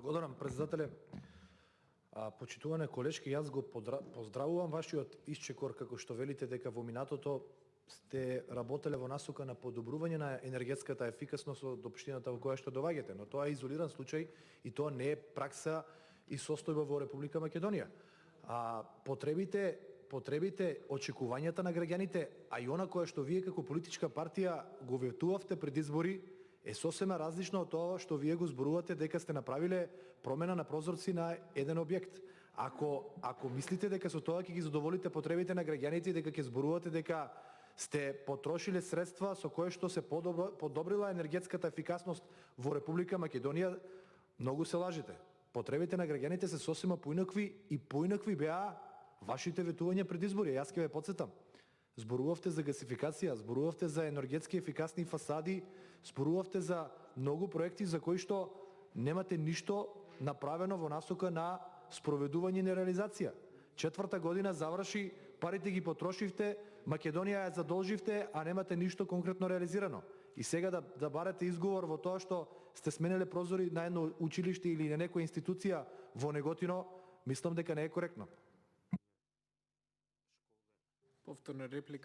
Благодарам, председателе. Почитуване колешки, јас го поздравувам вашиот исчекор како што велите дека во минатото сте работеле во насока на подобрување на енергетската ефикасност од општината во која што доаѓате, но тоа е изолиран случај и тоа не е пракса и состојба во Република Македонија. Потребите, очекувањата на граѓаните, а и она кое што вие како политичка партија го ветувавте пред избори, е сосема различно од тоа што вие го зборувате дека сте направиле промена на прозорци на еден објект. Ако мислите дека со тоа ќе ги задоволите потребите на граѓаните и дека ќе зборувате дека сте потрошиле средства со кое што се подобрила енергетската ефикасност во Република Македонија, многу се лажете. Потребите на граѓаните се сосема поинакви и поинакви беа вашите ветувања пред избори. Јас ќе ве потсетам. Зборувавте за гасификација, зборувавте за енергетски ефикасни фасади, зборувавте за многу проекти за кои што немате ништо направено во насока на спроведување и реализација. 4-та година заврши, парите ги потрошивте, Македонија ја задолживте, а немате ништо конкретно реализирано. И сега да барате изговор во тоа што сте смениле прозори на едно училиште или на некоја институција во Неготино, мислам дека не е коректно. Повторна реплика.